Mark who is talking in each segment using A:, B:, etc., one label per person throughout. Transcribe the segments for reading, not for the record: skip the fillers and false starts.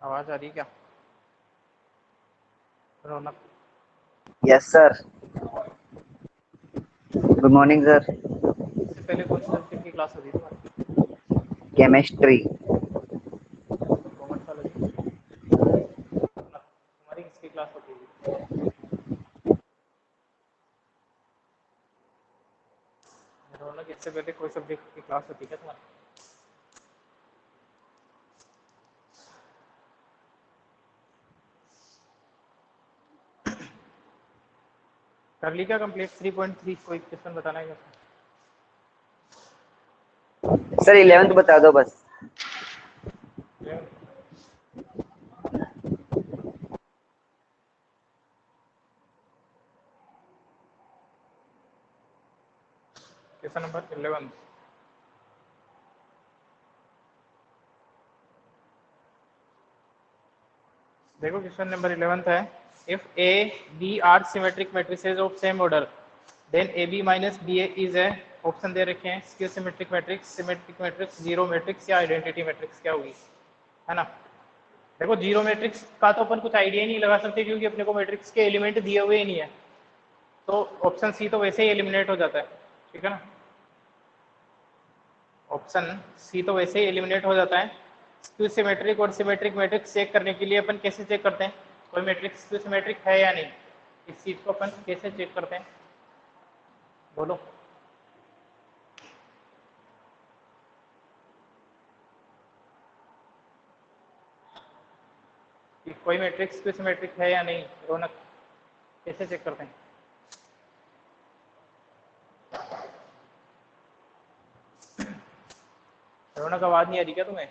A: आवाज आ रही है क्या Raunak?
B: Yes sir. Good morning sir.
A: इससे पहले कौन सी सब्जेक्ट की क्लास होती थी तुम्हारी?
B: केमिस्ट्री।
A: कॉमर्स वाले की? तुम्हारी किसकी क्लास होती थी? रौनक, इससे पहले कोई सब्जेक्ट की क्लास होती है क्या तुम्हारी? कर ली क्या कंप्लीट 3.3? कोई क्वेश्चन बताना है क्या?
B: सर 11th बता दो बस।
A: Question number 11। देखो क्वेश्चन नंबर 11 है, if A B are symmetric matrices of same order then A B minus B A is A, option दे रखे हैं, skew symmetric matrix, zero matrix या आइडेंटिटी मैट्रिक्स, क्या होगी? है ना। देखो जीरो मैट्रिक्स का तो अपन कुछ आइडिया ही नहीं लगा सकते क्योंकि अपने को मैट्रिक्स के एलिमेंट दिए हुए ही नहीं है, तो ऑप्शन सी तो वैसे ही एलिमिनेट हो जाता है। ठीक है ना, ऑप्शन सी तो वैसे ही एलिमिनेट हो जाता है। स्क्यू सिमेट्रिक और सिमेट्रिक मैट्रिक्स चेक करने के लिए अपन कैसे चेक करते हैं कोई मैट्रिक्स स्क्यू सिमेट्रिक है या नहीं, इस चीज को अपन कैसे चेक करते हैं, बोलो। कि कोई मैट्रिक्स स्क्यू सिमेट्रिक है या नहीं, रौनक, कैसे चेक करते हैं? रौनक, आवाज नहीं आ रही क्या तुम्हें?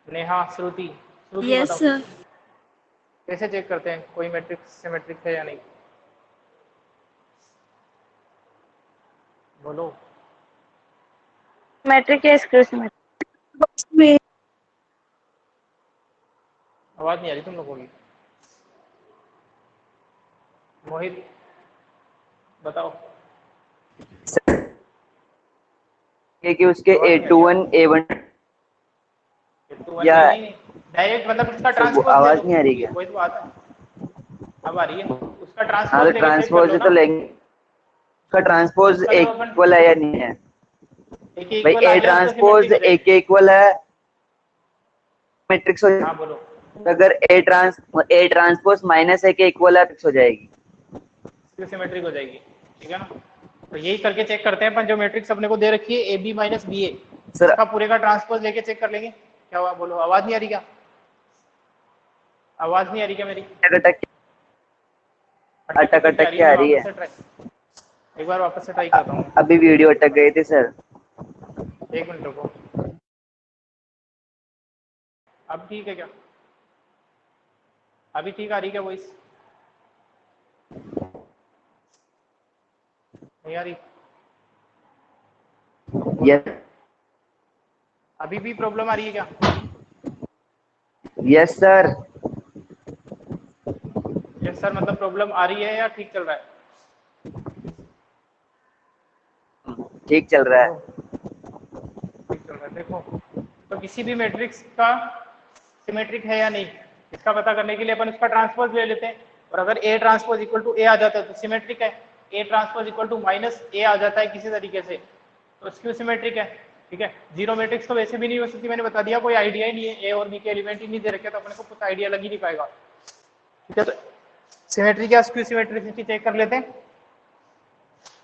A: नेहा, श्रुति, श्रुति
C: यस
A: बताओ
C: सर।
A: कैसे चेक करते हैं कोई मैट्रिक्स सिमेट्रिक है या नहीं, बोलो।
C: मैट्रिक या स्क्यू सिमेट्रिक?
A: आवाज नहीं आ रही तुम लोगों की। मोहित बताओ।
B: कि उसके
A: आवाज नहीं आ रही
B: A21
A: आपको?
B: A1
A: टू वन
B: या
A: नहीं, डायरेक्ट मतलब उसका
B: तो वो
A: ट्रांसपोज ले लो,
B: आवाज नहीं आ रही क्या?
A: वही तो बात है। अब आ रही है, उसका
B: हाँ
A: ट्रांसपोज
B: तो
A: लेके चेक कर
B: ट्रांसपोज
A: लो
B: तो
A: ना।
B: लेंगे। उसका ट्रांसपोज
A: उसका जब
B: एक
A: अपन
B: इक्वल है या नहीं है?
A: एक
B: भाई
A: इक्वल आ
B: ए
A: गया उसका
B: ट्रांसपोज
A: सिमेट्रिक हो
B: एक
A: जाएगी।
B: इक्वल है मैट्रिक्स हो
A: हाँ बोलो।
B: जाएगी। अगर ए ट्रांसपोज माइनस ए के इक्वल है फिक्स हो जाएगी।
A: सिमेट्रिक हो जाएगी। ठीक है ना, तो यही करके चेक करते हैं अपन, जो मैट्रिक्स अपने को दे रखी है A B minus B A,
B: sir
A: उसका पूरे का ट्रांसपोज लेके चेक कर लेंगे। क्या हुआ बोलो, आवाज नहीं आ रही क्या? आवाज नहीं आ रही क्या मेरी?
B: अटक
A: अटक
B: अटक
A: अटक के आ
B: अटक
A: रही
B: के
A: है,
B: आ
A: मैं
B: रही
A: वापस
B: है।
A: से ट्राई, एक बार वापस से ट्राई करता हूँ।
B: अभी वीडियो अटक गई थी सर।
A: एक मिनट रुको। अब ठीक है क्या? अभी ठीक आ रही क्या वॉइस? नहीं आ रही? बोलो।
B: यस
A: अभी भी प्रॉब्लम आ रही है क्या?
B: Yes sir.
A: यस सर मतलब प्रॉब्लम आ रही है या ठीक चल रहा है?
B: ठीक चल रहा
A: बोलो।
B: है।
A: ठीक चल रहा है। देखो, तो किसी भी मैट्रिक्स का सिमेट्रिक है या नहीं, इसका पता करने के लिए अपन उसका ट्रांसपोज ले लेते हैं, और अगर A transpose equal to A आ जाता है तो सिमेट्रिक है, A transpose equal to minus A आ जाता है किसी तरीके से तो स्क्यू सिमेट्रिक है। ठीक है, जीरो मैट्रिक्स तो वैसे भी नहीं हो सकती, मैंने बता दिया, कोई आइडिया ही नहीं है, ए और बी के एलिमेंट ही नहीं दे रखे तो अपने को कुछ आइडिया लग ही नहीं पाएगा। ठीक है, तो सिमेट्रिक या स्क्यू सिमेट्रिसिटी चेक कर लेते हैं।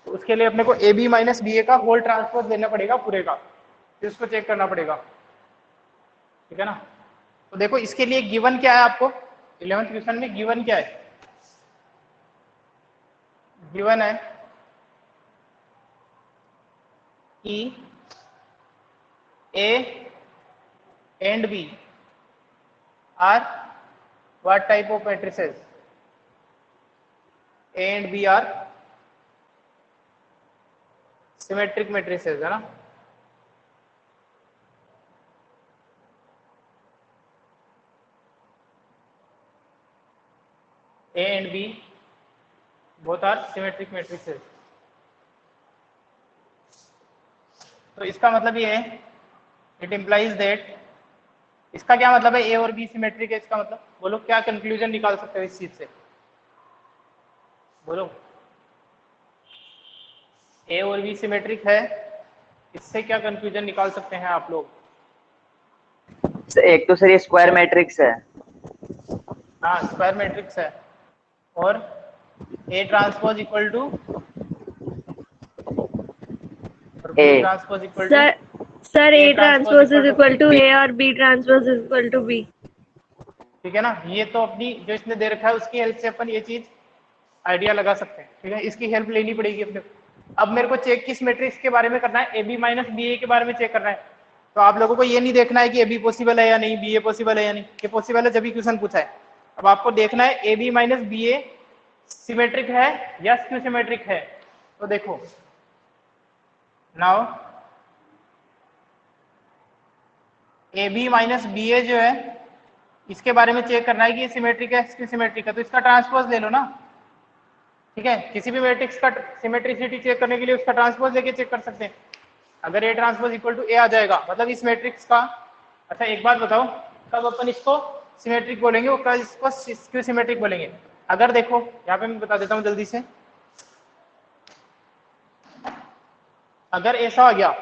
A: तो उसके लिए अपने को ए बी माइनस बी ए का होल ट्रांसपोज लेना पड़ेगा पूरे का, फिर उसको चेक करना पड़ेगा। ठीक है ना, तो देखो इसके लिए गिवन क्या है आपको 11th क्वेश्चन में, गिवन क्या है? गिवन है कि A and B are what type of matrices? A and B are symmetric matrices, है ना। A and B both are symmetric matrices। तो इसका मतलब ये है, इट इम्प्लाइज दैट इसका क्या मतलब है, ए और बी सिमेट्रिक है, इसका मतलब बोलो क्या कंक्लूजन निकाल सकते हो इस चीज से, बोलो। ए और बी सिमेट्रिक है, इससे क्या कंक्लूजन निकाल सकते हैं आप लोग?
B: एक तो सर ये स्क्वायर मैट्रिक्स है।
A: हाँ स्क्वायर मैट्रिक्स है, और ए ट्रांसपोज इक्वल टू, और B
B: A
A: transpose equal to,
C: sir sir
A: A
C: A
A: transpose
C: transpose is
A: equal to,
C: equal to
B: B.
C: A और B transpose is equal to B.
A: ठीक है ना। ये तो अपनी जो इसने दे रखा है उसकी हेल्प से अपन ये चीज आइडिया लगा सकते हैं, ठीक है, इसकी हेल्प लेनी पड़ेगी अपने को। अब मेरे को चेक किस मैट्रिक्स के बारे में करना है, A B minus B A के बारे में चेक करना है। तो आप लोगों को ये नहीं देखना है कि ए बी पॉसिबल है या नहीं, बी ए पॉसिबल है या नहीं, ये पॉसिबल है जब भी क्वेश्चन पूछा है। अब आपको देखना है A B minus B A symmetric है या स्क्यू सिमेट्रिक है। तो देखो now A B minus B A जो है, इसके बारे में चेक करना है कि ये सिमेट्रिक है स्क्यू सिमेट्रिक है, तो इसका ट्रांसपोज ले लो ना, ठीक है। किसी भी मैट्रिक्स का सिमेट्रिसिटी चेक करने के लिए उसका ट्रांसपोज लेके चेक कर सकते हैं। अगर A transpose equal to A आ जाएगा मतलब इस मैट्रिक्स का, अच्छा एक बात बताओ, कब अपन इसको सिमेट्रिक बोलेंगे और कब इसको स्क्यू सिमेट्रिक बोलेंगे? अगर देखो यहाँ पे मैं बता देता हूँ जल्दी से, अगर ऐसा आ गया,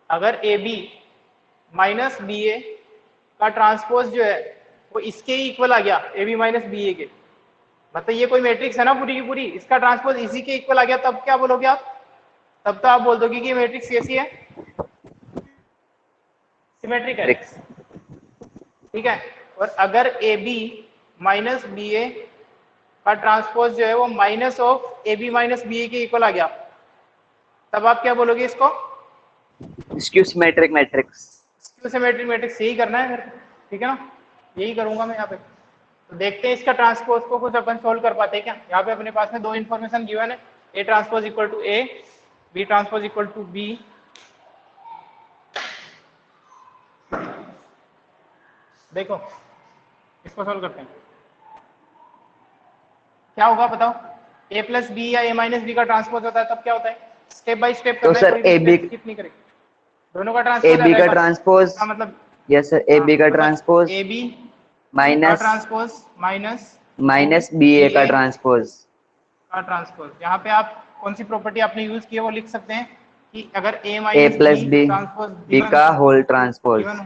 A: अगर A B minus B A का ट्रांसपोज जो है वो इसके ही इक्वल आ गया, ए बी माइनस बी ए के, मतलब ये कोई मैट्रिक्स है ना पूरी की पूरी, इसका ट्रांसपोज इसी के इक्वल आ गया, तब क्या बोलोगे आप? तब तो आप बोल दोगे कि ये मैट्रिक्स कैसी है, सिमेट्रिक है,
B: मैट्रिक्स।
A: ठीक है। और अगर A B minus B A का ट्रांसपोज जो है वो minus of A B minus B A के इक्वल आ गया, तब आप क्या बोलोगे इसको?
B: Skew symmetric matrix.
A: Skew symmetric matrix. यही करना है फिर, ठीक है ना, यही करूंगा मैं यहाँ पे। तो देखते हैं इसका ट्रांसपोज को कुछ अपन सोल्व कर पाते हैं क्या। यहाँ पे अपने पास में दो इन्फॉर्मेशन गिवन है, A transpose equal to A, B transpose equal to B. देखो इसको सोल्व करते हैं, क्या होगा बताओ? ए प्लस बी या ए माइनस बी का ट्रांसपोज होता है तब क्या होता है? स्टेप बाय स्टेप
B: तो
A: करना है,
B: सर
A: कोई भी
B: ए बी,
A: स्टेप स्किप नहीं करेंगे, दोनों का
B: ए
A: ट्रांसपोज आ
B: बी का
A: जाएगा।
B: ट्रांसपोज,
A: इसका मतलब
B: यस सर, ए
A: हाँ,
B: बी का
A: मतलब
B: ट्रांसपोज
A: ए बी का
B: minus
A: transpose minus
B: minus B A का
A: ए
B: ट्रांसपोज।
A: का ट्रांसपोज। यहाँ पे आप कौन सी प्रॉपर्टी आपने यूज की है वो लिख सकते हैं कि अगर A
B: A
A: minus
B: plus
A: B
B: B
A: transpose
B: B
A: given
B: का
A: हो,
B: होल ट्रांसपोज।
A: गिवन हो,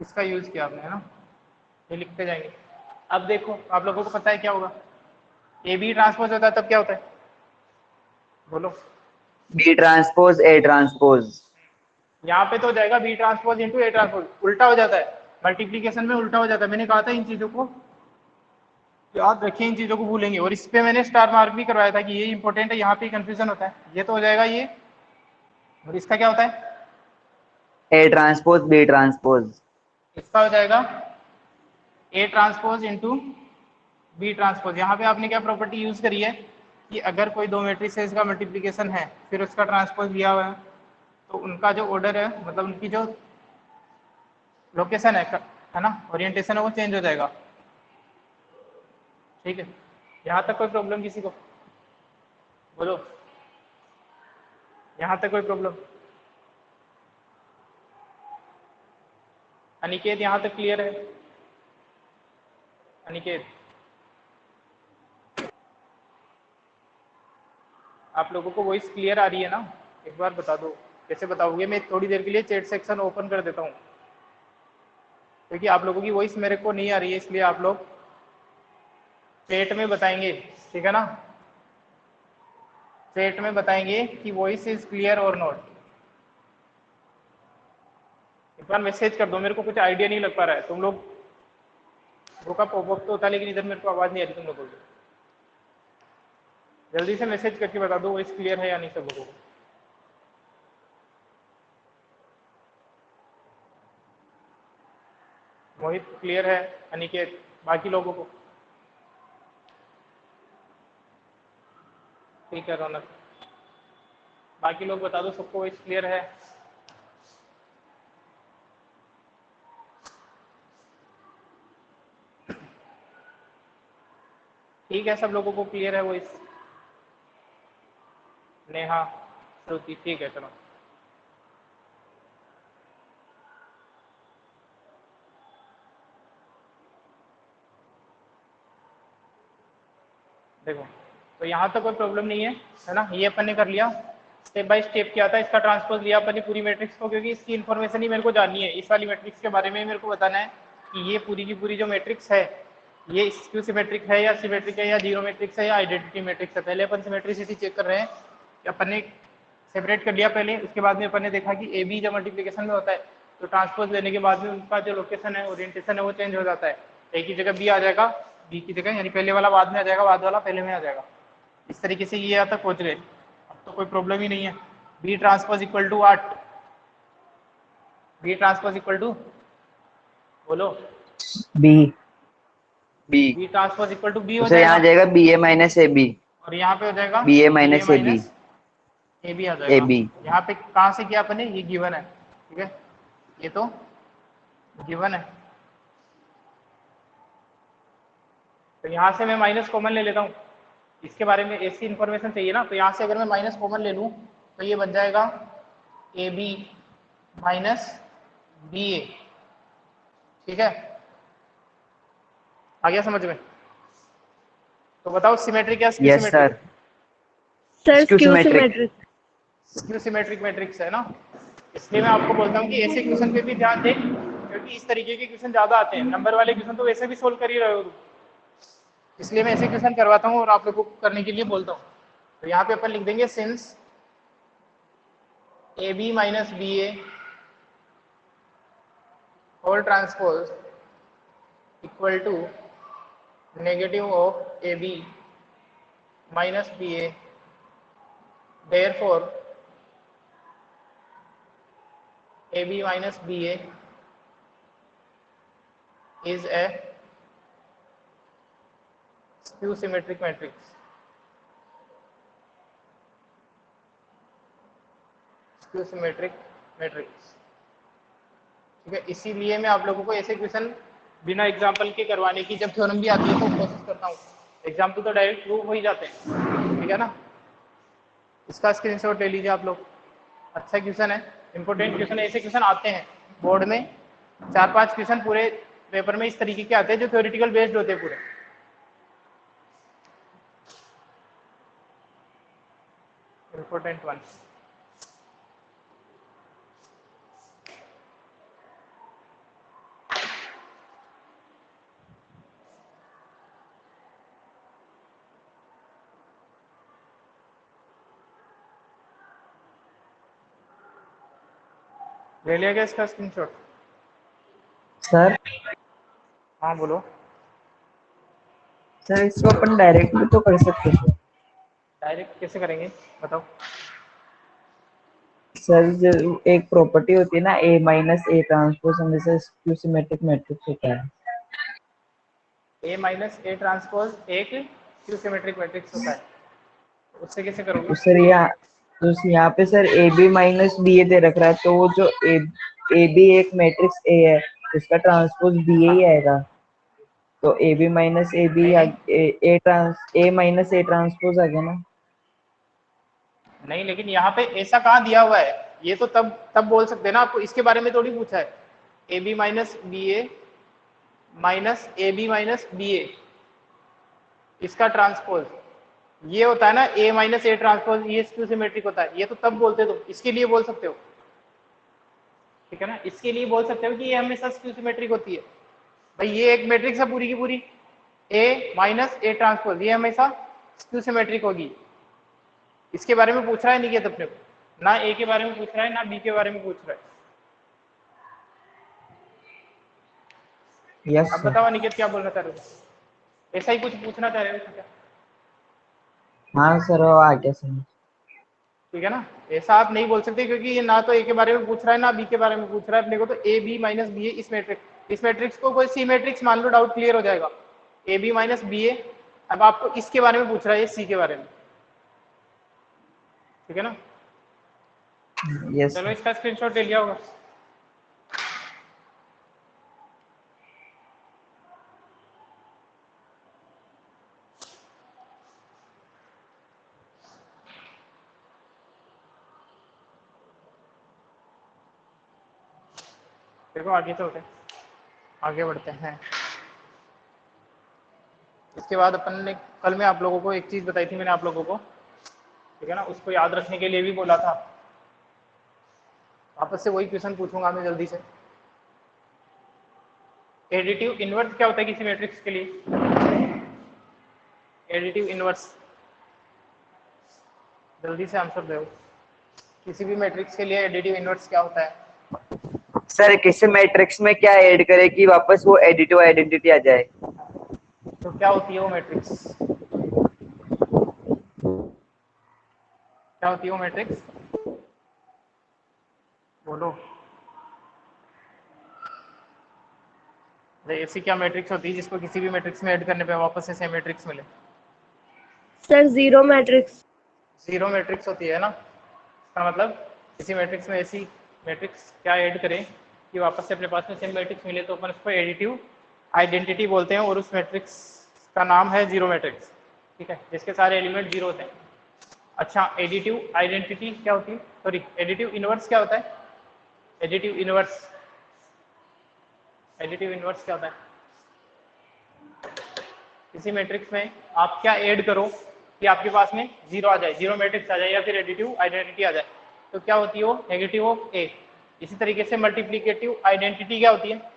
A: इसका यूज किया आपने, है ना, ये लिखते जाएंगे। अब देखो आप लोगों को पता है क्या होगा, ए बी ट्रांसपोज होता है तब क्या होता है, बोलो।
B: B transpose A transpose.
A: यहाँ पे तो हो जाएगा B transpose into A transpose, उल्टा हो जाता है, मल्टीप्लीकेशन में उल्टा हो जाता है। मैंने कहा था इन चीजों को याद रखिए, इन चीजों को भूलेंगे। और इस पे मैंने स्टार मार्क भी करवाया था कि ये इंपॉर्टेंट है, यहाँ पे कंफ्यूजन होता है। ये तो हो जाएगा ये, और इसका क्या होता है,
B: ए ट्रांसपोज बी ट्रांसपोज।
A: इसका हो जाएगा A transpose into B transpose. यहाँ पे आपने क्या प्रॉपर्टी यूज करी है कि अगर कोई दो मैट्रिसेस का मल्टीप्लीकेशन है फिर उसका ट्रांसपोज लिया हुआ है, तो उनका जो ऑर्डर है, मतलब उनकी जो लोकेशन है ना, ओरिएंटेशन है, वो चेंज हो जाएगा, ठीक है। यहाँ तक कोई प्रॉब्लम किसी को, बोलो, यहाँ तक कोई प्रॉब्लम? अनिकेत यहाँ तक क्लियर है? अनिकेत आप लोगों को वॉइस क्लियर आ रही है ना? एक बार बता दो, कैसे बताओगे? मैं थोड़ी देर के लिए चैट सेक्शन ओपन कर देता हूँ, क्योंकि आप लोगों की वॉइस मेरे को नहीं आ रही है, इसलिए आप लोग चैट में बताएंगे, ठीक है ना, चैट में बताएंगे कि वॉइस इज क्लियर और नॉट। एक बार मैसेज कर दो, मेरे को कुछ आइडिया नहीं लग पा रहा है। तुम लोग का पॉपअप तो होता है लेकिन इधर मेरे को आवाज नहीं आ रही तुम लोगों की। जल्दी से मैसेज करके बता दो वॉइस क्लियर है या नहीं सब लोगों को। मोहित क्लियर है, अनिकेत, बाकी लोगों को ठीक है, रौनक, बाकी लोग बता दो सबको वॉइस क्लियर है? ठीक है, सब लोगों को क्लियर है वॉइस? नेहा, श्रुति, ठीक है, चलो। देखो, तो यहाँ तो कोई प्रॉब्लम नहीं है ना, ये अपन ने कर लिया। स्टेप बाय स्टेप क्या था, इसका ट्रांसपोज लिया अपन ने पूरी मैट्रिक्स को, क्योंकि इसकी इन्फॉर्मेशन ही मेरे को जाननी है, इस वाली मैट्रिक्स के बारे में ही मेरे को बताना है कि ये पूरी की पूरी जो मैट्रिक्स है ये स्क्यू सिमेट्रिक है या सिमेट्रिक है या जीरो मैट्रिक्स है या आइडेंटिटी मैट्रिक्स है। पहले अपन सिमेट्रिसिटी चेक कर रहे हैं कि अपन ने सेपरेट कर लिया पहले, उसके बाद में अपन ने देखा कि ए बी जब मल्टीप्लिकेशन में होता है तो ट्रांसपोज लेने के बाद में उनका जो लोकेशन है, ओरिएंटेशन है, वो चेंज हो जाता है। ए की जगह बी आ जाएगा, बी की जगह, यानी पहले वाला बाद में आ जाएगा, बाद वाला पहले में आ जाएगा। इस तरीके से ये यहाँ तक पहुंच गए, अब तो कोई प्रॉब्लम ही नहीं है। B transpose equal to 8, B transpose equal to, बोलो,
B: B.
D: B.
A: B transpose equal to B
B: तो
A: हो
B: सर
A: जाएगा,
B: यहाँ जाएगा B A minus A B,
A: और यहाँ पे हो जाएगा
B: B A
A: B A
B: minus A B,
A: minus A B आ
B: ए
A: जाएगा।
B: बी।
A: यहाँ पे कहाँ से किया अपने, ये गिवन है, ठीक है, ये तो गिवन है। तो यहाँ से मैं माइनस कॉमन ले लेता हूँ, इसके बारे में ऐसी इन्फॉर्मेशन चाहिए ना, तो यहाँ से अगर मैं माइनस कॉमन ले लूँ तो ये बन जाएगा ए बी माइनस बी ए, ठीक है, आ गया समझ में। तो बताओ सिमेट्रिक क्या skew
B: yes
A: symmetric?
B: Sir,
C: sir
B: Skew
C: skew
B: symmetric.
C: Symmetric.
A: Skew symmetric matrix है ना, इसलिए मैं आपको बोलता हूँ कि ऐसे क्वेश्चन पे भी ध्यान दें, क्योंकि इस तरीके के क्वेश्चन ज्यादा आते हैं, नंबर वाले क्वेश्चन तो वैसे भी सोल्व कर ही रहे हो, इसलिए मैं ऐसे क्वेश्चन करवाता हूँ और आप लोगों को करने के लिए बोलता हूँ। तो यहाँ पे अपन लिख देंगे since A B minus B A whole transpose equal to negative of A B minus B A, therefore AB minus BA is a skew symmetric matrix. Skew symmetric matrix, ठीक है। इसीलिए मैं आप लोगों को ऐसे क्वेश्चन बिना एग्जाम्पल के करवाने की जब थ्योरम भी आती है तो कोशिश करता हूँ, एग्जाम्पल तो डायरेक्ट प्रूव हो ही जाते हैं, ठीक है ना। इसका स्क्रीनशॉट ले लीजिए आप लोग, अच्छा क्वेश्चन है, इंपॉर्टेंट क्वेश्चन है, ऐसे क्वेश्चन आते हैं बोर्ड में, 4-5 क्वेश्चन पूरे पेपर में इस तरीके के आते हैं जो थ्योरेटिकल बेस्ड होते हैं पूरे। इंपॉर्टेंट वन, ले लिया गया इसका स्क्रीनशॉट?
D: सर
A: हाँ बोलो।
D: सर इसको अपन डायरेक्ट भी तो कर सकते हैं
A: डायरेक्ट कैसे करेंगे बताओ?
D: सर। जो एक प्रॉपर्टी होती है ना, ए माइनस ए ट्रांसपोज, हमेशा स्क्यू सिमेट्रिक मैट्रिक्स होता है।
A: ए माइनस ए ट्रांसपोज एक स्क्यू सिमेट्रिक मैट्रिक्स होता है, उससे कैसे
D: तो
A: करोगे?
D: सर यहाँ पे sir A B minus B A दे रख रहा है, तो वो जो ए बी एक मैट्रिक्स ए है, उसका ट्रांसपोज बी ए ही आएगा। तो A B minus A B
A: नहीं
D: ए माइनस ए ट्रांसपोज आ गया ना।
A: नहीं, लेकिन यहाँ पे ऐसा कहाँ दिया हुआ है, ये तो तब बोल सकते हैं ना, आपको इसके बारे में थोड़ी पूछा है। A B minus B A minus A B minus B A, इसका ट्रांसपोज ये होता है ना, ए माइनस ए ट्रांसपोज, ये स्क्यू सिमेट्रिक होता है, ये तो तब बोलते हो, तुम इसके लिए बोल सकते हो, ठीक है ना, इसके लिए बोल सकते हो कि ये हमेशा स्क्यू सिमेट्रिक होती है। भाई ये एक मैट्रिक्स है पूरी की पूरी, ए माइनस ए ट्रांसपोज, ये हमेशा स्क्यू सिमेट्रिक होगी। इसके बारे में पूछ रहा है निकेत अपने को, ना ए के बारे में पूछ रहा है ना बी के बारे में पूछ रहा है।
D: यस
A: अब
D: सर।
A: बताओ निकेत क्या बोलना चाह रहे हो, ऐसा ही कुछ पूछना चाह रहे हो क्या?
D: हाँ सर, वो आ गया समझ।
A: ठीक है ना, ऐसा आप नहीं बोल सकते, क्योंकि ये ना तो ए के बारे में पूछ रहा है ना बी के बारे में पूछ रहा है अपने को, तो ए बी माइनस बी ए इस मैट्रिक्स को कोई सी मैट्रिक्स मान लो, डाउट क्लियर हो जाएगा। ए बी माइनस बी ए, अब आपको इसके बारे में पूछ रहा है, सी के बारे में, ठीक है ना।
D: यस
A: चलो
D: सर।
A: इसका स्क्रीनशॉट ले लिया होगा। देखो आगे चलते हैं, आगे बढ़ते हैं। इसके बाद अपन ने कल में आप लोगों को एक चीज बताई थी मैंने आप लोगों को, ठीक है ना, उसको याद रखने के लिए भी बोला था। वापस से वही क्वेश्चन पूछूंगा मैं जल्दी से। एडिटिव इनवर्स क्या होता है किसी मैट्रिक्स के लिए? एडिटिव इनवर्स, जल्दी से आंसर दो। किसी भी मैट्रिक्स के लिए एडिटिव इनवर्स क्या होता है?
B: सर किसी मैट्रिक्स में क्या ऐड करे कि वापस वो एडिटिव आइडेंटिटी आ जाए?
A: तो क्या होती है वो मैट्रिक्स? क्या होती है वो मैट्रिक्स? बोलो। ऐसी क्या मैट्रिक्स होती है जिसको किसी भी मैट्रिक्स में ऐड करने पे वापस से सेम मैट्रिक्स मिले?
C: Sir zero matrix.
A: Zero matrix होती है ना। इसका मतलब किसी मैट्रिक्स में ऐसी मैट्रिक्स क्या ऐड करें कि वापस से अपने पास में सेम मैट्रिक्स मिले, तो अपन उसको एडिटिव आइडेंटिटी बोलते हैं, और उस मैट्रिक्स का नाम है जीरो मैट्रिक्स, ठीक है, जिसके सारे एलिमेंट जीरो होते हैं। अच्छा, एडिटिव आइडेंटिटी क्या होती है, सॉरी एडिटिव इनवर्स क्या होता है? एडिटिव इनवर्स, एडिटिव इनवर्स क्या होता है? किसी मैट्रिक्स में आप क्या ऐड करो कि आपके पास में जीरो आ जाए, जीरो मैट्रिक्स आ जाए, या फिर एडिटिव आइडेंटिटी आ जाए, तो क्या होती है वो? नेगेटिव ऑफ ए। इसी तरीके से मल्टीप्लिकेटिव आइडेंटिटी क्या होती है?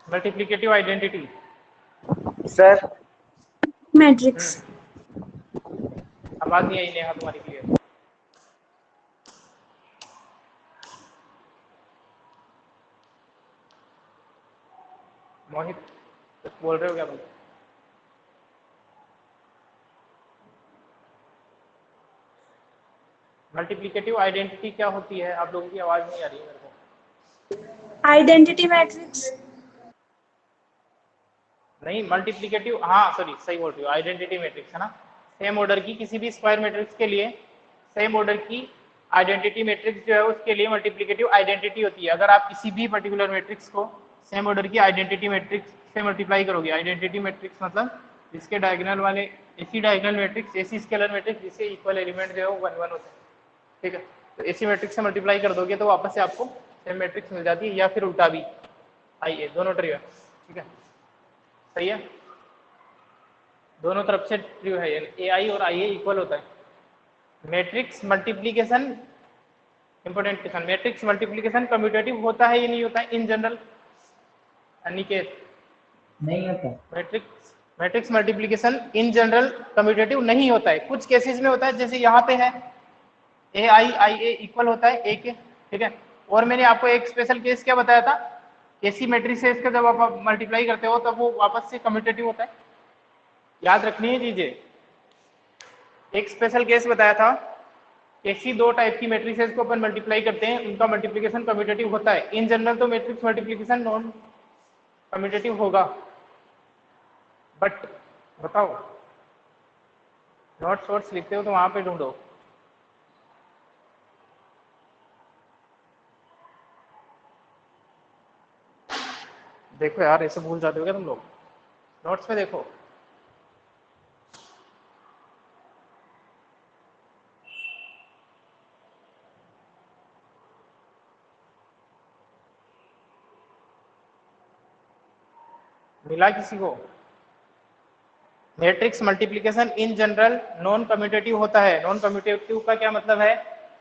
A: Multiplicative identity
B: sir
C: matrix.
A: आवाज नहीं आई नेहा तुम्हारी क्लियर। मोहित कुछ बोल रहे हो क्या तुम? मल्टीप्लिकेटिव आइडेंटिटी क्या होती है? आप लोगों की आवाज नहीं आ रही है मेरे को।
C: Identity matrix.
A: नहीं, मल्टीप्लिकेटिव, हाँ सॉरी सही बोल रही हो, आइडेंटिटी मैट्रिक्स है ना। सेम ऑर्डर की किसी भी स्क्वायर मैट्रिक्स के लिए सेम ऑर्डर की आइडेंटिटी मैट्रिक्स जो है उसके लिए मल्टीप्लिकेटिव आइडेंटिटी होती है। अगर आप किसी भी पर्टिकुलर मैट्रिक्स को सेम ऑर्डर की आइडेंटिटी मैट्रिक्स से मल्टीप्लाई करोगे, आइडेंटिटी मैट्रिक्स मतलब जिसके डायगोनल वाले ऐसी डायगोनल मैट्रिक्स, ऐसी स्केलर मैट्रिक्स जिसके इक्वल एलिमेंट जो है वो 1 1 होते हैं, ठीक है, तो ऐसी मैट्रिक्स से मल्टीप्लाई कर दोगे तो वापस से आपको सेम मैट्रिक्स मिल जाती है, या फिर उल्टा भी। आइए दोनों ट्रू है, ठीक है, सही है, दोनों तरफ से ट्रू है, यानी ए आई और आई ए इक्वल होता है। Matrix multiplication, important question, matrix multiplication commutative होता है या नहीं होता है इन जनरल? अनिकेत,
D: नहीं होता।
A: Matrix matrix multiplication in general commutative नहीं होता है, कुछ केसेस में होता है, जैसे यहाँ पे है ए आई आई ए इक्वल होता है ए के, ठीक है, और मैंने आपको एक स्पेशल केस क्या बताया था, ऐसी मैट्रिक्स का जब आप मल्टीप्लाई करते हो तब वो वापस से कम्यूटेटिव होता है, याद रखनी है चीजें। एक स्पेशल केस बताया था, ऐसी दो टाइप की मैट्रिसेस को अपन मल्टीप्लाई करते हैं, उनका मल्टीप्लिकेशन कम्यूटेटिव होता है। इन जनरल तो मैट्रिक्स मल्टीप्लिकेशन नॉन कम्यूटेटिव होगा, बट बताओ, नोट्स वोट्स लिखते हो तो वहां पे ढूंढो। देखो यार, ऐसे भूल जाते हो क्या तुम लोग? नोट्स में देखो। मिला किसी को? Matrix multiplication in general non commutative होता है। नॉन कम्यूटेटिव का क्या मतलब है?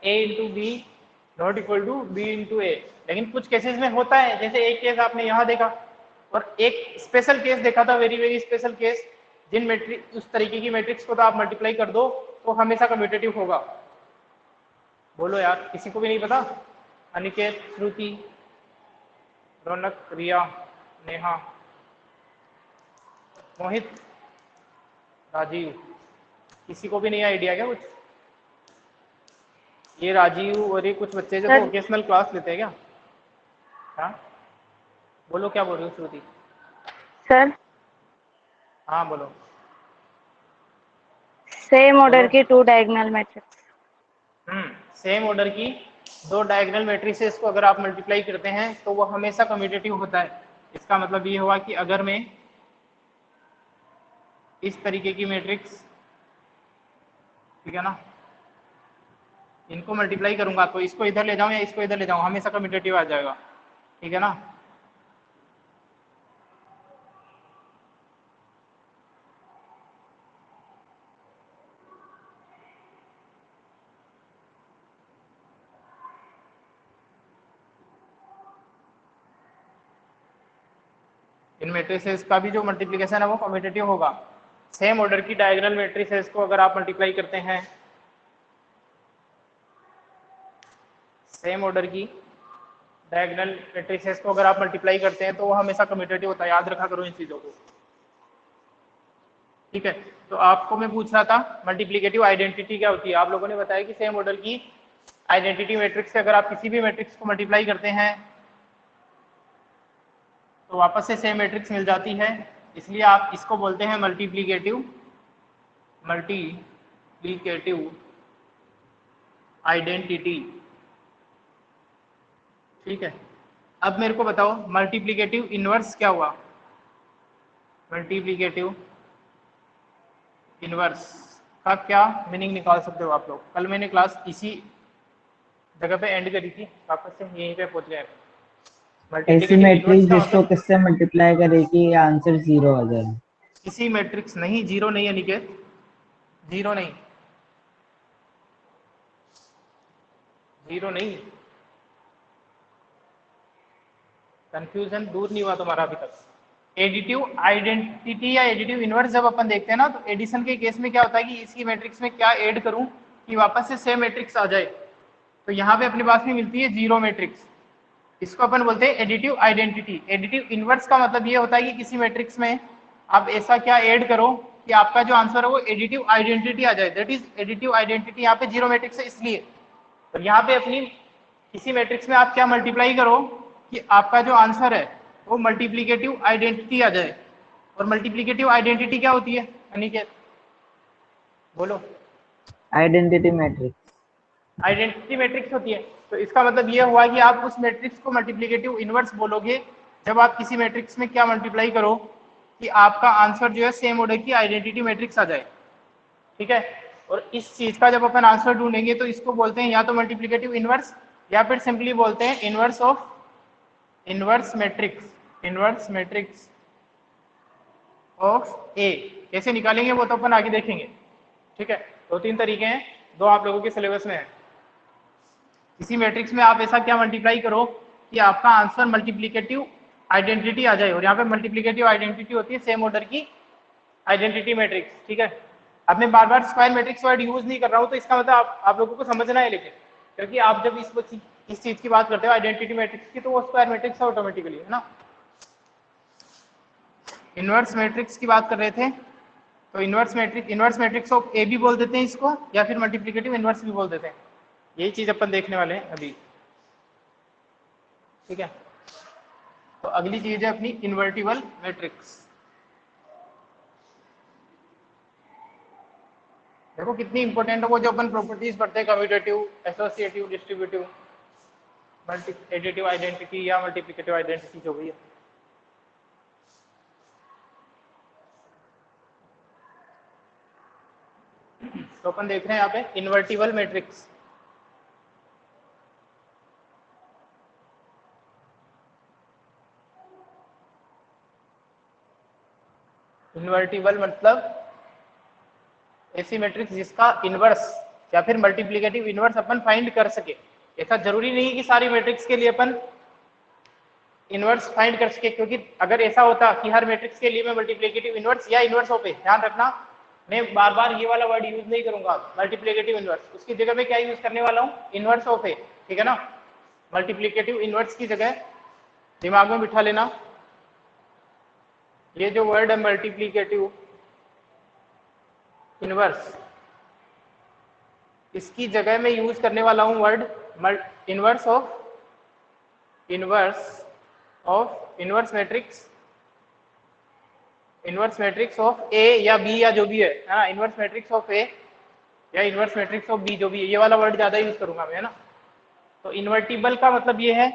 A: A into B not equal to B into A, लेकिन कुछ केसेस में होता है, जैसे एक केस आपने यहाँ देखा, और एक स्पेशल केस देखा था, वेरी वेरी स्पेशल केस, जिन मैट्रिक्स उस तरीके की मैट्रिक्स को तो आप मल्टीप्लाई कर दो तो हमेशा कम्यूटेटिव होगा। बोलो यार, किसी को भी नहीं पता? अनिकेत, श्रुति, रौनक, रिया, नेहा, मोहित, राजीव, किसी को भी नहीं आइडिया क्या कुछ? ये राजीव और ये कुछ बच्चे जो तो वोकेशनल क्लास लेते हैं क्या? हाँ बोलो, क्या बोल रही हो श्रुति?
C: सर
A: हाँ बोलो।
C: सेम ऑर्डर
A: बोलो।
C: की two diagonal matrix.
A: Same order की दो डायगोनल मैट्रिसेस को अगर आप मल्टीप्लाई करते हैं तो वो हमेशा कम्यूटेटिव होता है। इसका मतलब ये हुआ कि अगर मैं इस तरीके की मैट्रिक्स, ठीक है ना, इनको मल्टीप्लाई करूंगा तो इसको इधर ले जाऊं या इसको इधर ले जाऊं, हमेशा कम्यूटेटिव आ जाएगा, ठीक है ना। इन मैट्रिसेस का भी जो मल्टीप्लिकेशन है वो कम्यूटेटिव होगा। सेम ऑर्डर की डायगोनल मैट्रिसेस को अगर आप मल्टीप्लाई करते हैं, सेम ऑर्डर की डायगोनल मैट्रिसेस को अगर आप मल्टीप्लाई करते हैं तो वो हमेशा कम्यूटेटिव होता है, याद रखा करो इन चीजों को। ठीक है, तो आपको मैं पूछ रहा था मल्टीप्लिकेटिव आइडेंटिटी क्या होती है। आप लोगों ने बताया कि सेम ऑर्डर की आइडेंटिटी मैट्रिक्स से अगर आप किसी भी मैट्रिक्स को मल्टीप्लाई करते हैं तो वापस से सेम मैट्रिक्स मिल जाती है, इसलिए आप इसको बोलते हैं मल्टीप्लिकेटिव आइडेंटिटी। ठीक है, अब मेरे को बताओ मल्टीप्लिकेटिव इनवर्स क्या हुआ। मल्टीप्लिकेटिव इनवर्स का क्या मीनिंग निकाल सकते हो आप लोग। कल मैंने क्लास इसी जगह पे एंड करी थी, वापस से यहीं पे पहुंच गए।
D: ऐसी मैट्रिक्स जिसको किससे मल्टीप्लाई करे कि आंसर 0 आ जाए।
A: किसी मैट्रिक्स नहीं, 0 नहीं है निकेत, 0 नहीं, 0 नहीं। कंफ्यूजन दूर नहीं हुआ तुम्हारा अभी तक। एडिटिव आइडेंटिटी या एडिटिव इनवर्स जब अपन देखते हैं ना, तो एडिशन के केस में क्या होता है कि इसकी मैट्रिक्स में क्या ऐड करूं कि वापस से सेम मैट्रिक्स आ जाए। तो यहाँ पे अपने पास में मिलती है 0 मैट्रिक्स, इसको अपन बोलते हैं एडिटिव आइडेंटिटी। एडिटिव इनवर्स का मतलब ये होता है कि किसी मैट्रिक्स में आप ऐसा क्या ऐड करो कि आपका जो आंसर है वो एडिटिव आइडेंटिटी आ जाए। That is additive identity. यहाँ पे 0 मैट्रिक्स है इसलिए, और यहाँ पे अपनी किसी मैट्रिक्स में आप क्या मल्टीप्लाई करो कि आपका जो आंसर है वो मल्टीप्लिकेटिव आइडेंटिटी आ जाए। और मल्टीप्लिकेटिव आइडेंटिटी क्या होती है अनिकेत, बोलो।
D: Identity matrix.
A: आइडेंटिटी मैट्रिक्स होती है। तो इसका मतलब ये हुआ कि आप उस मैट्रिक्स को मल्टीप्लिकेटिव इनवर्स बोलोगे जब आप किसी मैट्रिक्स में क्या मल्टीप्लाई करो कि आपका आंसर जो है सेम ऑर्डर की आइडेंटिटी मैट्रिक्स आ जाए। ठीक है, और इस चीज का जब अपन आंसर ढूंढेंगे तो इसको बोलते हैं या तो मल्टीप्लिकेटिव इनवर्स या फिर सिंपली बोलते हैं inverse of inverse matrix of A. कैसे निकालेंगे वो तो अपन आगे देखेंगे। ठीक है, 2-3 तरीके हैं, 2 आप लोगों के सिलेबस में है। किसी मैट्रिक्स में आप ऐसा क्या मल्टीप्लाई करो कि आपका आंसर मल्टीप्लिकेटिव आइडेंटिटी आ जाए, और यहाँ पे मल्टीप्लिकेटिव आइडेंटिटी होती है सेम ऑर्डर की आइडेंटिटी मैट्रिक्स। ठीक है, अब मैं बार bar square matrix word use नहीं कर रहा हूँ, तो इसका मतलब आप लोगों को समझना है, लेकिन क्योंकि आप जब इस चीज की बात करते हो आइडेंटिटी मैट्रिक्स की, तो वो स्क्वायर मैट्रिक्स है ऑटोमेटिकली, है ना। इनवर्स मैट्रिक्स की बात कर रहे थे, तो इनवर्स मैट्रिक्स ऑफ ए भी बोल देते हैं इसको, या फिर मल्टीप्लिकेटिव इनवर्स भी बोल देते हैं। यही चीज अपन देखने वाले हैं अभी। ठीक है, तो अगली चीज है अपनी इन्वर्टिबल मैट्रिक्स। देखो कितनी इंपॉर्टेंट है वो जो अपन प्रॉपर्टीज पढ़ते हैं, commutative, associative, distributive, additive identity या मल्टीप्लिकेटिव आइडेंटिटी जो भी है। तो अपन देख रहे हैं यहाँ पे इन्वर्टिबल मैट्रिक्स। इन्वर्टिबल मतलब ऐसी मैट्रिक्स जिसका इनवर्स या फिर मल्टीप्लिकेटिव इनवर्स अपन फाइंड कर सके। ऐसा जरूरी नहीं कि सारी मैट्रिक्स के लिए अपन इनवर्स फाइंड कर सके, क्योंकि अगर ऐसा होता कि हर मैट्रिक्स के लिए मैं मल्टीप्लिकेटिव इनवर्स या इनवर्स ऑफ ए, ध्यान रखना मैं बार बार ये वाला वर्ड यूज नहीं करूंगा मल्टीप्लिकेटिव इनवर्स, उसकी जगह मैं क्या यूज करने वाला हूँ, इनवर्स ऑफ ए। ठीक है ना, मल्टीप्लिकेटिव इनवर्स की जगह दिमाग में बिठा लेना ये जो वर्ड है मल्टीप्लिकेटिव इनवर्स, इसकी जगह में यूज करने वाला हूं वर्ड इनवर्स मैट्रिक्स ऑफ ए या बी या जो भी है ना, इनवर्स मैट्रिक्स ऑफ ए या इनवर्स मैट्रिक्स ऑफ बी जो भी है, ये वाला वर्ड ज्यादा यूज करूंगा मैं, है ना। तो इन्वर्टिबल का मतलब ये है,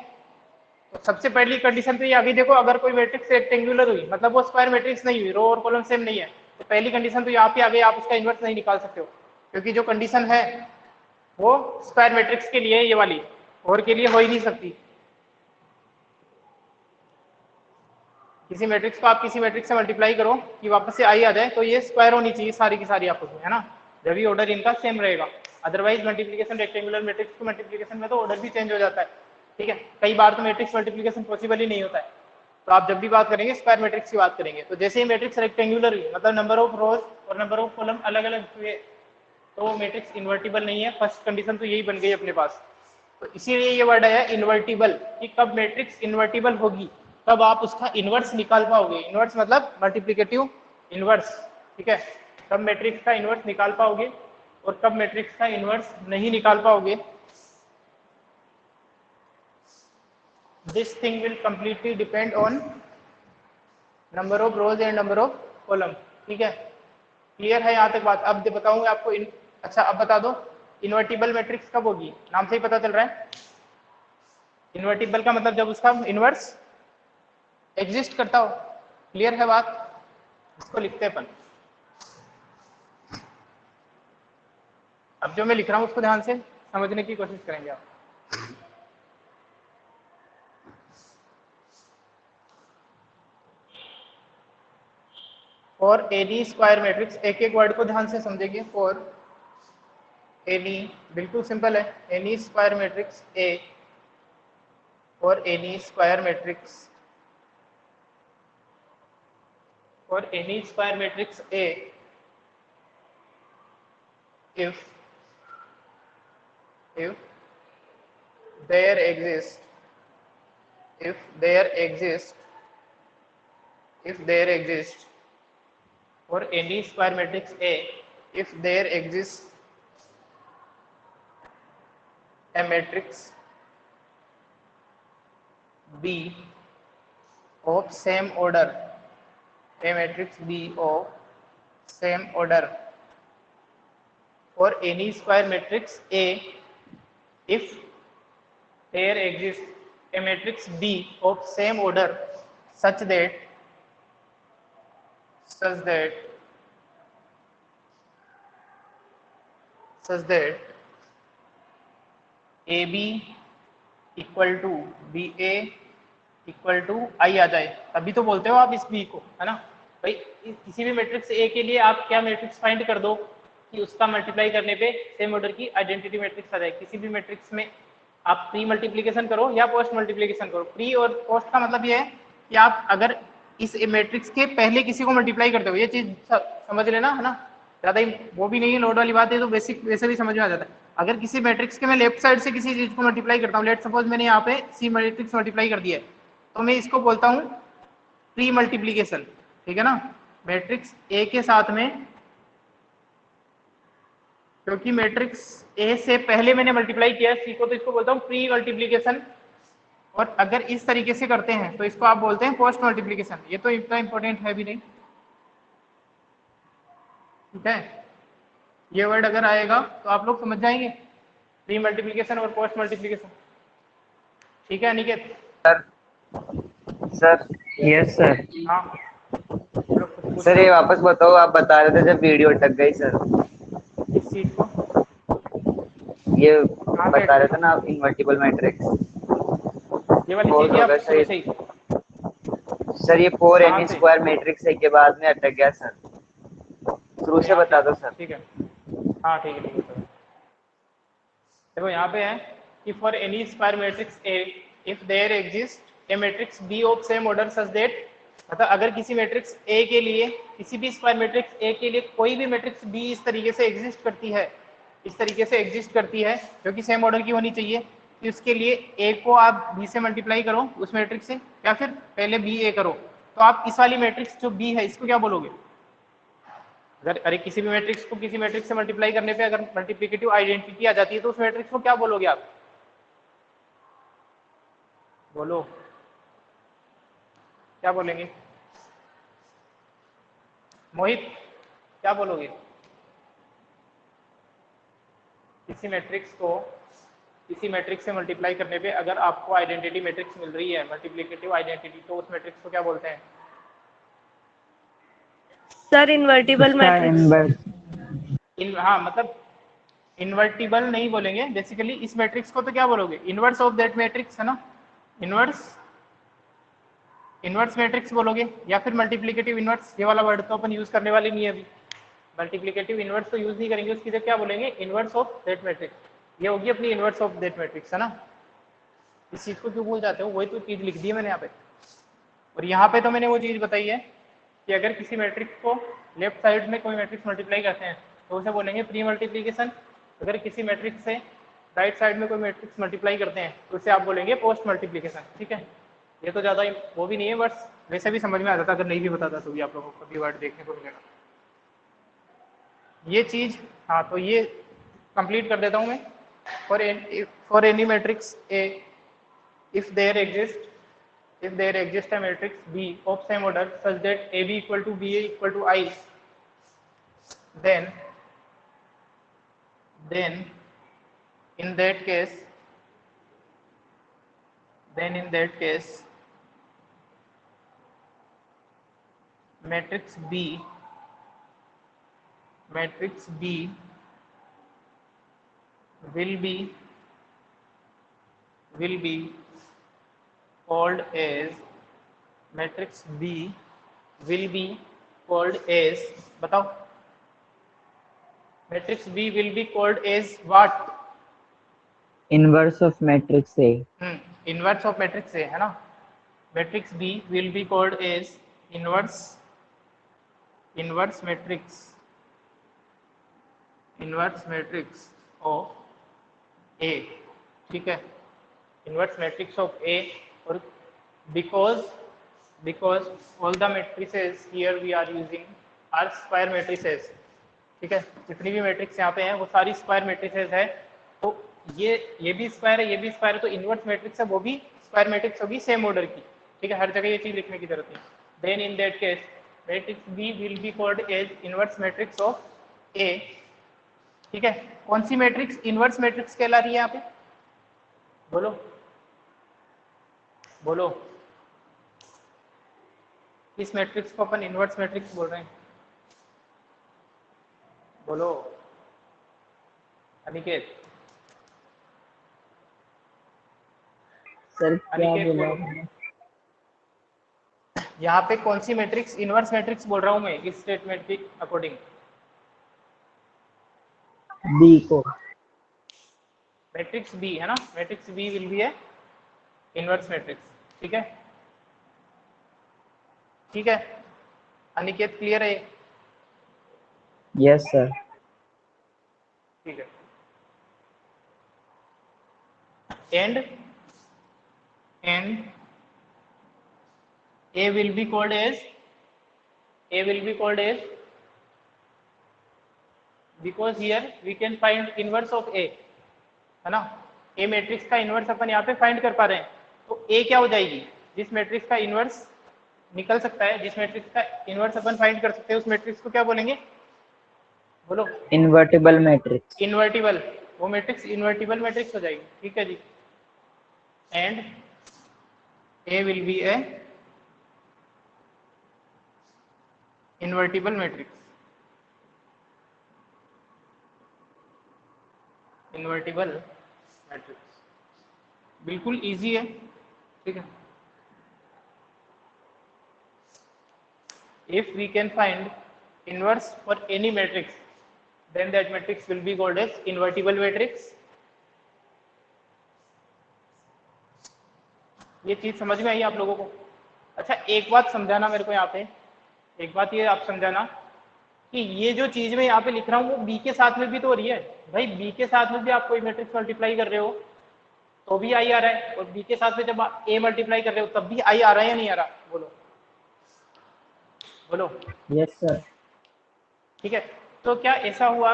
A: तो सबसे पहली कंडीशन तो ये अभी देखो, अगर कोई मैट्रिक्स रेक्टेंगुलर हुई मतलब वो स्क्वायर मैट्रिक्स नहीं हुई, रो और कॉलम सेम नहीं है, तो पहली कंडीशन तो यहाँ पे आ गई, आप उसका इन्वर्स नहीं निकाल सकते हो, क्योंकि जो कंडीशन है वो स्क्वायर मैट्रिक्स के लिए है ये वाली, और के लिए हो ही नहीं सकती। किसी मैट्रिक्स को आप किसी मैट्रिक्स से मल्टीप्लाई करो कि वापस से आई आ जाए, तो ये स्क्वायर होनी चाहिए सारी की सारी आपस में, है ना, जब भी ऑर्डर इनका सेम रहेगा। अदरवाइज मल्टीप्लिकेशन रेक्टेंगुलर मैट्रिक्स के मल्टीप्लिकेशन में तो ऑर्डर भी चेंज हो जाता है। ठीक है, कई बार तो मैट्रिक्स मल्टीप्लिकेशन पॉसिबल ही नहीं होता है। तो आप जब भी बात करेंगे स्क्वायर मैट्रिक्स की बात करेंगे। तो जैसे ही मैट्रिक्स रेक्टेंगुलर हुई, मतलब नंबर ऑफ रोज और नंबर ऑफ कॉलम अलग अलग हुए, तो वो मैट्रिक्स इन्वर्टिबल नहीं है। फर्स्ट कंडीशन तो यही बन गई अपने पास। तो इसीलिए ये वर्ड आया इन्वर्टिबल, कि कब मैट्रिक्स इन्वर्टिबल होगी, तब आप उसका इन्वर्स निकाल पाओगे। इन्वर्स मतलब मल्टीप्लिकेटिव इन्वर्स, ठीक है। कब मैट्रिक्स का इन्वर्स निकाल पाओगे और कब मैट्रिक्स का इन्वर्स नहीं निकाल पाओगे, this thing will completely depend on number of rows and number of column, ठीक है। क्लियर है यहाँ तक बात? अब बताऊंगा आपको अच्छा अब बता दो इन्वर्टिबल मैट्रिक्स कब होगी, नाम से ही पता चल रहा है। इन्वर्टिबल का मतलब जब उसका इन्वर्स एग्जिस्ट करता हो। क्लियर है बात? इसको लिखते हैं अपन। अब जो मैं लिख रहा हूँ उसको ध्यान से समझने की कोशिश करेंगे आप। फॉर एनी स्क्वायर मैट्रिक्स, एक एक वर्ड को ध्यान से समझेंगे। फॉर एनी, बिल्कुल सिंपल है, any square matrix A, for any square matrix, for any square matrix A, if there exists for any square matrix A, if there exists a matrix B of same order, a matrix B of same order for any square matrix A, if there exists a matrix B of same order such that AB equal to BA equal to I आ जाए, तभी तो बोलते हो आप इस B को, है ना भाई। किसी भी मैट्रिक्स A के लिए आप क्या मैट्रिक्स फाइंड कर दो कि उसका मल्टीप्लाई करने पे सेम ऑर्डर की आइडेंटिटी मैट्रिक्स आ जाए। किसी भी मैट्रिक्स में आप प्री मल्टीप्लिकेशन करो या पोस्ट मल्टीप्लिकेशन करो। प्री और पोस्ट का मतलब ये है कि आप अगर इस मैट्रिक्स के पहले किसी को मल्टीप्लाई करते हो, ये चीज समझ लेना, है ना। ज्यादा ही वो भी नहीं है लोड वाली बात है, तो बेसिक वैसे भी समझ में आ जाता है। अगर किसी मैट्रिक्स के मैं लेफ्ट साइड से किसी चीज को मल्टीप्लाई करता हूँ, लेट सपोज मैंने यहाँ पे सी मैट्रिक्स मल्टीप्लाई कर दिया है, तो मैं इसको बोलता हूँ प्री मल्टीप्लीकेशन, ठीक है ना। मैट्रिक्स ए के साथ में, क्योंकि मैट्रिक्स ए से पहले मैंने मल्टीप्लाई किया है सी को, तो इसको बोलता हूँ प्री मल्टीप्लीकेशन। और अगर इस तरीके से करते हैं तो इसको आप बोलते हैं पोस्ट मल्टीप्लीकेशन। ये तो इतना इंपॉर्टेंट है भी नहीं, ठीक है। ये वर्ड अगर आएगा तो आप लोग समझ जाएंगे, प्री मल्टीप्लीकेशन और पोस्ट मल्टीप्लीकेशन, ठीक है अनिकेत?
B: Sir
D: yes sir.
A: हाँ
B: सर ये वापस बताओ, आप बता रहे थे जब वीडियो अटक गई सर,
A: इस चीज को
B: ये बता रहे थे ना आप इन्वर्टिबल मैट्रिक्स,
A: ये वाली चीज आप शुरू से ही
B: सर ये फोर
A: कहाँ
B: एनी
A: से?
B: स्क्वायर मैट्रिक्स है के बाद में अटक गया सर, शुरू से बता दो सर।
A: ठीक है, हाँ ठीक है सर। देखो यहाँ पे है कि for any square matrix A, if there exist a matrix B of same order such that, मतलब अगर किसी मैट्रिक्स ए के लिए, किसी भी स्क्वायर मैट्रिक्स ए के लिए कोई भी मैट्रिक्स बी इस तरीके से एग्जिस्ट करती है, इस तरीके से एग्जिस्ट करती है, जो कि सेम ऑर्डर की होनी चाहिए, कि उसके लिए ए को आप बी से मल्टीप्लाई करो उस मैट्रिक्स से, या फिर पहले बी ए करो, तो आप इस वाली मैट्रिक्स जो बी है इसको क्या बोलोगे? अरे किसी भी मैट्रिक्स को किसी मैट्रिक्स से मल्टीप्लाई करने पे अगर मल्टीप्लिकेटिव आइडेंटिटी आ जाती है तो उस मैट्रिक्स को क्या बोलोगे आप? बोलो, क्या बोलेंगे? मोहित क्या बोलोगे? किसी मैट्रिक्स को किसी मैट्रिक्स से मल्टीप्लाई करने पे अगर आपको आइडेंटिटी मैट्रिक्स मिल रही है, मल्टीप्लिकेटिव आइडेंटिटी, तो उस मैट्रिक्स को क्या बोलते हैं?
C: Sir invertible matrix.
A: हाँ मतलब इन्वर्टिबल नहीं बोलेंगे, बेसिकली इस मैट्रिक्स को तो क्या बोलोगे? इनवर्स ऑफ दैट मैट्रिक्स, है ना। इनवर्स मैट्रिक्स बोलोगे, या फिर मल्टीप्लिकेटिव इनवर्स। ये वाला वर्ड तो अपन यूज करने वाले नहीं है अभी, मल्टीप्लिकेटिव इनवर्स तो यूज नहीं करेंगे, उसकी जगह क्या बोलेंगे? Inverse of that matrix. ये होगी अपनी इनवर्स ऑफ दैट मैट्रिक्स, है ना। इस चीज को क्यों भूल जाते हो? वही तो चीज लिख दी है मैंने यहाँ पे। और यहाँ पे तो मैंने वो चीज़ बताई है कि अगर किसी मैट्रिक्स को लेफ्ट साइड में कोई मैट्रिक्स मल्टीप्लाई करते हैं तो उसे बोलेंगे प्री मल्टीप्लीकेशन। अगर किसी मैट्रिक्स से राइट साइड में कोई मैट्रिक्स मल्टीप्लाई करते हैं तो उसे आप बोलेंगे पोस्ट मल्टीप्लीकेशन। ठीक है, ये तो ज़्यादा वो भी नहीं है, बस वैसे भी समझ में आ जाता, अगर नहीं भी बताता तो भी आप लोगों को कभी वर्ड देखने को मिलेगा ये चीज़। हाँ, तो ये कंप्लीट कर देता हूँ मैं। For any matrix A, if there exists a matrix B of same order such that AB equal to BA equal to I, then in that case matrix B will be called as matrix B will be called as, बताओ, matrix B will be called as what?
D: Inverse of matrix A.
A: Inverse of matrix A है ना। Matrix B will be called as inverse matrix of A। ठीक है, inverse matrix of A, और because all the matrices here we are using are square matrices। ठीक है, जितनी भी matrix यहाँ पे हैं वो सारी स्क्वायर मैट्रिसेस है, तो ये भी स्क्वायर है, ये भी स्क्वायर है, तो इनवर्स मैट्रिक्स है वो भी स्क्वायर मैट्रिक्स होगी सेम ऑर्डर की। ठीक है, हर जगह ये चीज लिखने की जरूरत नहीं। Then in that case matrix B will be called as inverse matrix of A. ठीक है, कौन सी मैट्रिक्स इनवर्स मैट्रिक्स कहला रही है यहाँ पे? बोलो बोलो, इस मैट्रिक्स को अपन इनवर्स मैट्रिक्स बोल रहे हैं, बोलो अनिकेत।
D: सर क्या
A: अनिकेत
D: बोला?
A: बोलो, यहाँ पे कौन सी मैट्रिक्स इनवर्स मैट्रिक्स बोल रहा हूँ मैं इस स्टेटमेंट के अकॉर्डिंग?
D: बी को।
A: मैट्रिक्स बी है ना, matrix B will be a inverse matrix. ठीक है, ठीक है अनिकेत, क्लियर है?
D: Yes sir.
A: ठीक है, and A will be called as because here we can find inverse of A है ना। A मैट्रिक्स का इनवर्स अपन यहाँ पे फाइंड कर पा रहे हैं, तो A क्या हो जाएगी? जिस मैट्रिक्स का इनवर्स निकल सकता है, जिस मैट्रिक्स का इनवर्स अपन फाइंड कर सकते हैं, उस मैट्रिक्स को क्या बोलेंगे? बोलो।
D: Invertible matrix.
A: इन्वर्टिबल, वो मैट्रिक्स इन्वर्टिबल मैट्रिक्स हो जाएगी। ठीक है जी, and A will be a invertible matrix. Invertible matrix बिल्कुल इजी है। ठीक है, if we can find inverse for any matrix then that matrix will be called as invertible matrix। ये चीज समझ में आई आप लोगों को? अच्छा, एक बात समझाना मेरे को यहाँ पे, एक बात ये आप समझाना कि ये जो चीज मैं यहाँ पे लिख रहा हूँ वो बी के साथ में भी तो हो रही है भाई। बी के साथ में भी आप कोई मैट्रिक्स मल्टीप्लाई कर रहे हो तो भी आई आ रहा है, और बी के साथ में जब आप ए मल्टीप्लाई कर रहे हो तब भी आई आ रहा है या नहीं आ रहा? बोलो बोलो।
D: Yes sir.
A: ठीक है, तो क्या ऐसा हुआ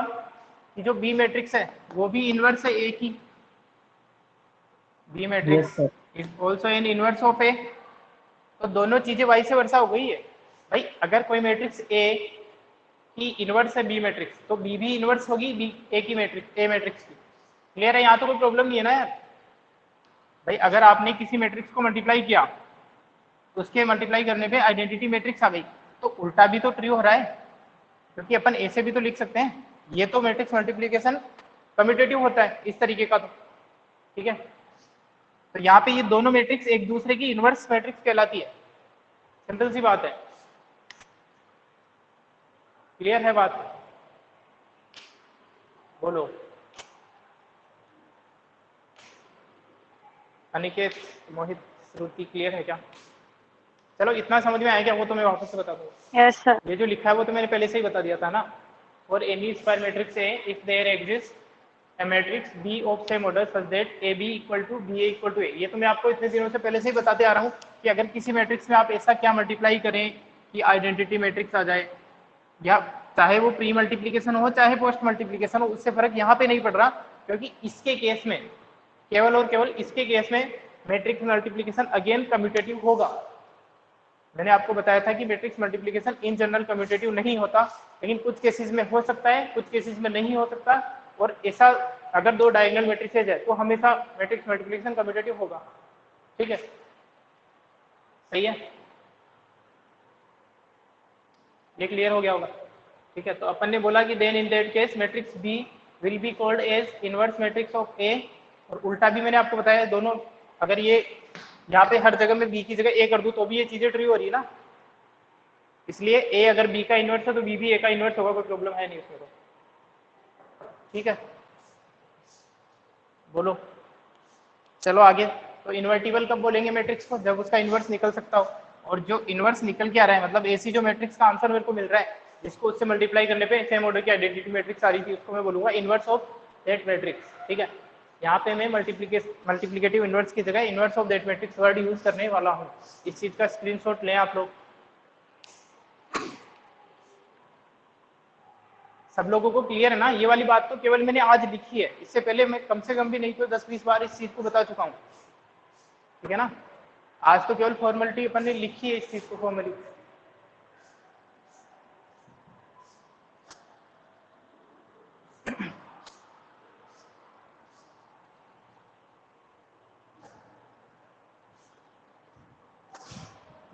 A: कि जो बी मैट्रिक्स है वो भी इनवर्स है ए की? B
D: yes
A: matrix
D: sir.
A: Is also an inverse of A, तो दोनों चीजें वाइस वर्सा हो गई है भाई। अगर कोई मैट्रिक्स ए की इनवर्स है बी मैट्रिक्स, तो बी भी इनवर्स होगी बी ए की मैट्रिक्स, ए मैट्रिक्स की। क्लियर है? यहाँ तो कोई प्रॉब्लम नहीं है ना यार भाई। अगर आपने किसी मैट्रिक्स को मल्टीप्लाई किया, उसके मल्टीप्लाई करने पे आइडेंटिटी मैट्रिक्स आ गई, तो उल्टा भी तो ट्रू हो रहा है, क्योंकि अपन ए से भी तो लिख सकते हैं। ये तो मैट्रिक्स मल्टीप्लिकेशन कम्यूटेटिव होता है इस तरीके का तो। ठीक है, तो यहाँ पे ये दोनों मैट्रिक्स एक दूसरे की इनवर्स मैट्रिक्स कहलाती है। सिंपल सी बात है। क्लियर है बात? बोलो अनिकेत, मोहित, श्रुति, क्लियर है क्या? चलो इतना समझ में आया क्या? वो तो मैं वापस से बता दूंगा।
C: Yes sir.
A: ये जो लिखा है वो तो मैंने पहले से ही बता दिया था ना। और any square matrix A if there exist a matrix B of same order such that A B equal to B A equal to A. ये तो मैं आपको इतने दिनों से पहले से ही बताते आ रहा हूँ कि अगर किसी मैट्रिक्स में आप ऐसा क्या मल्टीप्लाई करें कि आइडेंटिटी मैट्रिक्स आ जाए, या चाहे वो प्री मल्टीप्लीकेशन हो चाहे पोस्ट मल्टीप्लीकेशन हो, उससे फर्क यहाँ पे नहीं पड़ रहा, क्योंकि इसके केस में केवल और केवल इसके केस में मैट्रिक्स मल्टीप्लीकेशन अगेन कम्यूटेटिव होगा। मैंने आपको बताया था कि matrix multiplication in general commutative नहीं होता, लेकिन कुछ केसेस में हो सकता है, कुछ केसेस में नहीं हो सकता। और ऐसा अगर दो डायगोनल मैट्रिसेज है तो हमेशा मैट्रिक्स मल्टीप्लिकेशन कम्यूटेटिव होगा। ठीक है, सही है, ये क्लियर हो गया होगा। ठीक है, तो अपन ने बोला कि then in that case matrix B will be called as inverse matrix of A. और उल्टा भी मैंने आपको बताया, दोनों अगर ये यहाँ पे हर जगह में बी की जगह ए कर दूं तो भी ये चीजें ट्रू हो रही है ना, इसलिए ए अगर बी का इन्वर्स है तो बी भी ए का इन्वर्स होगा, कोई प्रॉब्लम है नहीं उसमें तो। ठीक है, बोलो, चलो आगे। तो इन्वर्टिबल कब बोलेंगे मैट्रिक्स को? जब उसका इन्वर्स निकल सकता हो। और जो इन्वर्स निकल के आ रहा है, मतलब ऐसी जो मैट्रिक्स का आंसर मेरे को मिल रहा है जिसको उससे मल्टीप्लाई करने पे सेम ऑर्डर की आइडेंटिटी मैट्रिक्स आ रही थी, उसको मैं बोलूंगा इन्वर्स ऑफ दैट मैट्रिक्स। ठीक है, यहाँ पे मैं मल्टीप्लिकेटिव इन्वर्स की जगह inverse of that matrix word use करने वाला हूँ। इस चीज का स्क्रीनशॉट लें आप लोग। सब लोगों को क्लियर है ना? ये वाली बात तो केवल मैंने आज लिखी है, इससे पहले मैं कम से कम भी नहीं तो 10-20 बार इस चीज को बता चुका हूँ। ठीक है ना, आज तो केवल फॉर्मेलिटी अपन ने लिखी है इस चीज को फॉर्मली।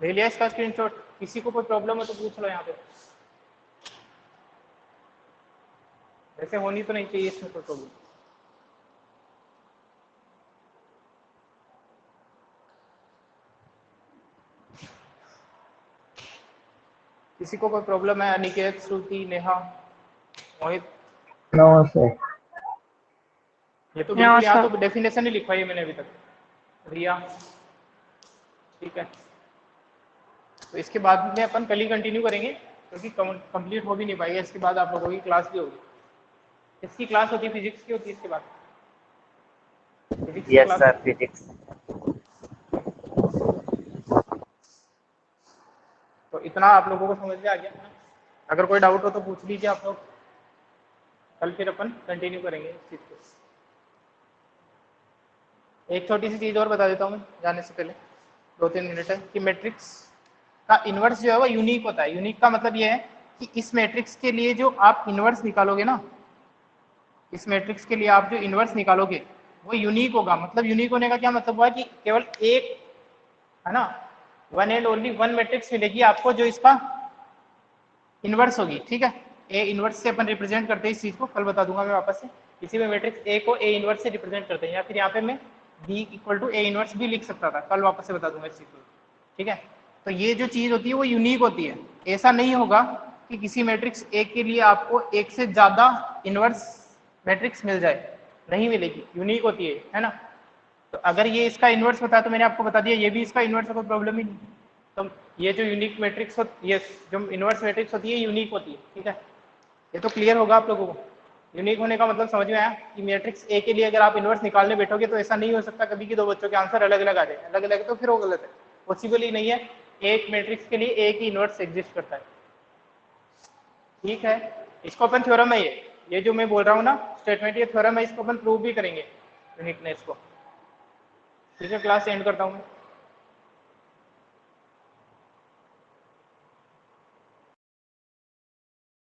A: ले लिया इसका स्क्रीनशॉट? किसी को कोई प्रॉब्लम है तो पूछ लो यहाँ पे। वैसे होनी तो नहीं चाहिए इसमें कोई प्रॉब्लम। किसी को कोई प्रॉब्लम है? अनिकेत, श्रुति, नेहा, मोहित?
D: No sir.
A: ये तो बिल्कुल यहाँ तो डेफिनेशन ही लिखवाई है मैंने अभी तक। रिया, ठीक है, तो इसके बाद में अपन कल ही कंटिन्यू करेंगे, क्योंकि कंप्लीट हो भी नहीं पाएगा। इसके बाद आप लोगों की क्लास भी होगी। इसकी क्लास होती है फिजिक्स की, होती है इसके बाद फिजिक्स की
B: यस
A: क्लास।
B: Sir, physics.
A: तो इतना आप लोगों को समझ में आ गया ना? अगर कोई डाउट हो तो पूछ लीजिए आप लोग, कल फिर अपन कंटिन्यू करेंगे इस चीज को। एक छोटी सी चीज और बता देता हूँ मैं जाने से पहले, 2-3 मिनट है, कि मैट्रिक्स का इन्वर्स जो है वो यूनिक होता है। यूनिक का मतलब ये है कि इस मैट्रिक्स के लिए जो आप इन्वर्स निकालोगे ना, इस मैट्रिक्स के लिए आप जो इन्वर्स निकालोगे वो यूनिक होगा। मतलब यूनिक होने का क्या मतलब हुआ कि केवल एक है ना, one and only one matrix मिलेगी आपको जो इसका इन्वर्स होगी। ठीक है, ए इन्वर्स से अपन रिप्रेजेंट करते हैं इस चीज को, कल बता दूंगा मैं वापस से। किसी भी मैट्रिक्स ए को ए इन्वर्स से रिप्रेजेंट करते हैं, या फिर यहाँ पे मैं B equal to A inverse भी लिख सकता था, कल वापस से बता दूंगा इस चीज को। ठीक है, तो ये जो चीज होती है वो यूनिक होती है। ऐसा नहीं होगा कि किसी मैट्रिक्स ए के लिए आपको एक से ज्यादा इन्वर्स मैट्रिक्स मिल जाए, नहीं मिलेगी, यूनिक होती है ना। तो अगर ये इसका इन्वर्स होता है तो मैंने आपको बता दिया ये भी इसका इन्वर्स है, कोई प्रॉब्लम ही नहीं। तो ये जो यूनिक मैट्रिक्स होती है, जो इन्वर्स मैट्रिक्स होती है यूनिक होती है। ठीक है, ये तो क्लियर होगा आप लोगों को। यूनिक होने का मतलब समझ में आया कि मैट्रिक्स ए के लिए अगर आप इन्वर्स निकालने बैठोगे तो ऐसा नहीं हो सकता कभी कि दो बच्चों के आंसर अलग अलग आ जाए। अलग अलग तो फिर वो गलत है, पॉसिबल ही नहीं है। एक मैट्रिक्स के लिए एक ही इन्वर्स एग्जिस्ट करता है। ठीक है, इसको अपन थ्योरम है, ये जो मैं बोल रहा हूँ ना स्टेटमेंट, ये थ्योरम है, इसको अपन प्रूव भी करेंगे यूनिकनेस को। ठीक है, क्लास एंड करता हूँ मैं।